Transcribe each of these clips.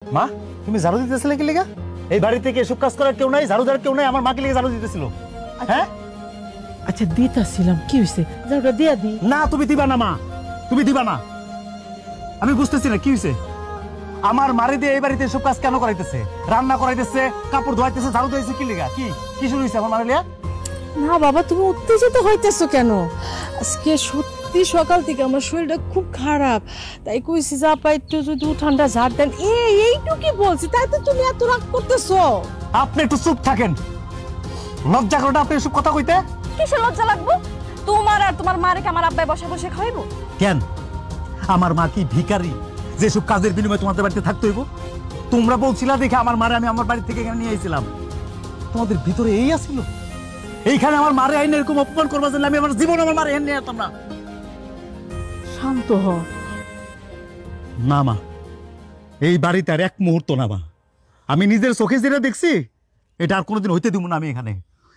মা তুমি ঝাড়ু দিতেছিলে কি লেগা? এই বাড়ি থেকে এসব কাজ করার কেউ নাই, ঝাড়ু দেওয়ার কেউ নাই, আমার মাকে লেগে ঝাড়ু দিতেছিল। হ্যাঁ আচ্ছা দিতাছিলাম, কি হয়েছে? ঝাড়ুটা দিয়া দি। না তুমি দিবা না মা, তুমি দিবা না। আমি বুঝতেছি না কি হয়েছে। আমার মারে দিয়ে এই বাড়িতে এসব কাজ কেন করাইতেছে? রান্না করাইতেছে, কাপড় ধোয়াইতেছে, ঝাড়ু দিয়েছে কি লেগা? কি কি শুরু হয়েছে আমার মারে লিয়া? না বাবা, তুমি উত্তেজিত হইতেছো কেন? আজকে সত্যি সকাল থেকে আমার শরীরটা খুব খারাপ, তাই কইছি যে আপা একটু যদি ঠান্ডা ঝাড় দেন। এইটুকি বলছি, তাই তো তুমি এত রাগ করতেছো? আপনি একটু চুপ থাকেন। লজ্জা করে না আপনি এসব কথা কইতে? কিসে লজ্জা লাগবো? তোমার আর তোমার মারে আমার আব্বাই বসে বসে খাইবো কেন? আমার মা কি ভিখারি যেসব কাজের বিনিময়ে তোমাদের বাড়িতে থাকতে হইব? তোমরা বলছিলা দেখে আমার মারে আমি আমার বাড়ি থেকে এখানে নিয়ে আইছিলাম। তোমাদের ভিতরে এই আছিল? এইখানে আমার মারে আইন এরকম অপমান করবা যে আমি আমার জীবন আমার মারে নিয়ে যেতাম না। শান্ত হ। না মা, এই বাড়িতে আর এক মুহূর্ত না মা। আমি নিজের চোখে যেটা দেখছি এটা আর কোনোদিন হইতে দিব না। আমি এখানে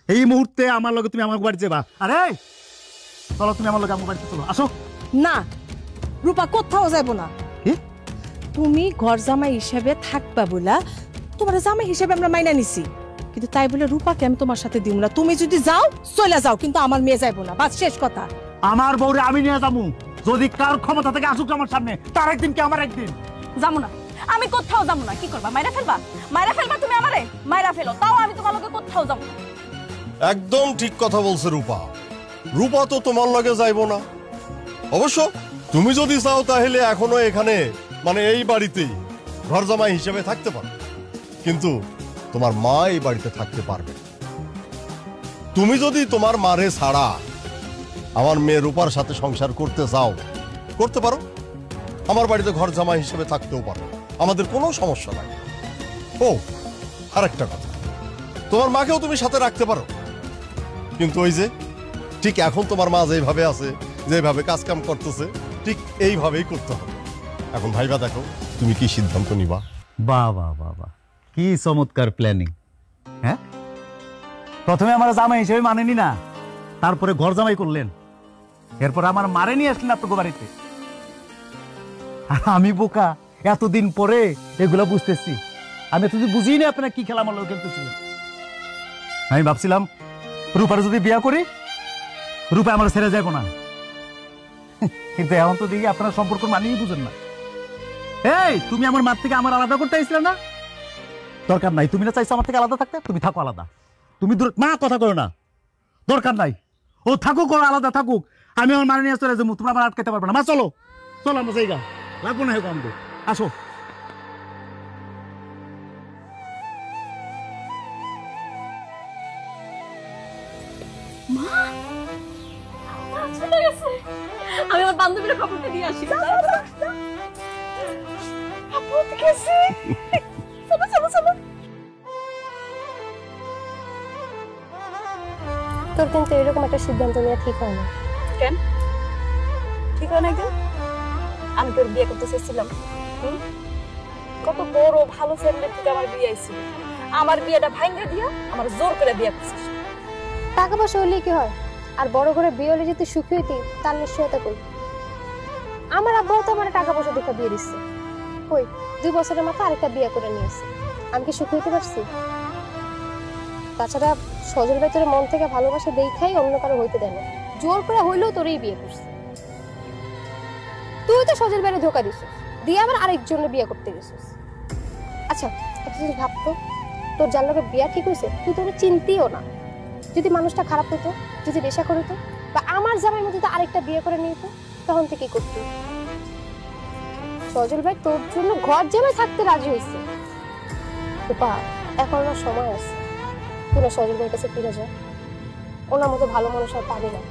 এই মুহূর্তে আমার লগে তুমি আমার বাড়ি যাবা। আরে চলো তুমি আমার লগে আমার বাড়িতে চলো, আসো। না রূপা, কোথাও যাব না। তুমি ঘর জামাই হিসেবে থাকবা বলা তোমার জামাই হিসেবে আমরা মাইনা নিছি, কিন্তু তাই বলে রূপাকে আমি তোমার সাথে দিব না। তুমি যদি যাও চলে যাও, কিন্তু আমার মেয়ে যাইবো না, বাস শেষ কথা। আমার বউরে আমি নিয়ে যাবো, যদি কার ক্ষমতা থেকে আসুক আমার সামনে, তার একদিন কি আমার একদিন। যাবো না, আমি কোথাও যাবো না। কি করবা? মাইরা ফেলবা? মাইরা ফেলবা তুমি আমারে? মাইরা ফেলো, তাও আমি তোমার লগে কোথাও যাবো না। একদম ঠিক কথা বলছে রূপা। রূপা তো তোমার লগে যাইবো না। অবশ্য তুমি যদি চাও তাহলে এখনো এখানে মানে এই বাড়িতেই ঘর জামাই হিসেবে থাকতে পারো, কিন্তু তোমার মা এই বাড়িতে থাকতে পারবে। তুমি যদি তোমার মারে ছাড়া আমার মেয়ে রূপার সাথে সংসার করতে চাও, করতে পারো। আমার বাড়িতে ঘর জামাই হিসেবে থাকতেও পারো, আমাদের কোনো সমস্যা নাই। ও আর একটা কথা, তোমার মাকেও তুমি সাথে রাখতে পারো, কিন্তু ওই যে ঠিক এখন তোমার মা যেভাবে আছে, যেভাবে কাজ কাম করতেছে, ঠিক এইভাবেই করতে হবে। এখন ভাইবা দেখো তুমি কি সিদ্ধান্ত নিবা। বাহ বাহ বাহ বাহ, কি চমৎকার প্ল্যানিং। হ্যাঁ, প্রথমে আমার জামাই হিসেবে মানেনি না, তারপরে ঘর জামাই করলেন, এরপর আমার মারে নিয়ে আসলেন আপনার বাড়িতে। আর আমি বোকা, এতদিন পরে এগুলো বুঝতেছি। আমি এতদিন বুঝিনি না আপনারা কি খেলা আমার লোক খেলতেছিলেন। আমি ভাবছিলাম রূপার যদি বিয়া করি রূপা আমার ছেড়ে যাবো না, কিন্তু এখন তো দেখি আপনারা সম্পর্ক মানিয়ে বুঝেন না। এই তুমি আমার মার থেকে আমার আলাদা করতে চাইছিলে না? দরকার নাই, তুমি না চাইছো আমার থেকে আলাদা থাকতে, তুমি থাকো আলাদা। তুমি মা কথা করো না, দরকার নাই। ও থাকুক, ও আলাদা থাকুক, আমি আমার মানে নিয়ে চলে যাবো, তোমরা আমার আটকাতে পারবে না। মা চলো চলো, আমরা জায়গা লাগবো না, হেগো আমাদের আসো। আমি আমার বান্ধবীর খবরটা দিয়ে আসি। তোর কিন্তু এরকম একটা সিদ্ধান্ত নেওয়া ঠিক হয় না। কেন ঠিক হয় না? কেন? আমি তোর বিয়ে করতে চেয়েছিলাম, কত বড় ভালো ফ্যামিলি থেকে আমার বিয়ে আইছিল। আমার বিয়েটা ভাঙিয়ে দিয়া আমার জোর করে বিয়ে করছিস। টাকা পয়সা হলে কি হয়? আর বড় করে বিয়ে হলে যদি সুখী হইতি তার নিশ্চয়তা কই? আমার আব্বাও তো আমার টাকা পয়সা দেখে বিয়ে দিচ্ছে, কই 2 বছরের মাথায় আরেকটা বিয়ে করে নিয়েছে। আমি কি সুখী হইতে পারছি? তাছাড়া সজল ভাই তোর মন থেকে ভালোবাসা দেখাই অন্য কারো হইতে দেয় না, জোর করে হইলেও তোরই বিয়ে করছে। তুই তো সজল ভাইয়ের ধোকা দিছিস, দিয়ে আবার আরেকজনের বিয়ে করতে গেছিস। আচ্ছা একটা জিনিস ভাবতো, তোর যার লগে বিয়া ঠিক হয়েছে তুই তোর চিনতিও না। যদি মানুষটা খারাপ হতো, যদি নেশা করতো, বা আমার জামাইয়ের মধ্যে আরেকটা বিয়ে করে নিত, তখন তুই কি করতি? সজল ভাই তোর জন্য ঘর জামাই থাকতে রাজি হয়েছে। এখন সময় আছে, তুই না সজল ভাইয়ের কাছে ফিরে যা। ওনার মতো ভালো মানুষ আর পাবি না।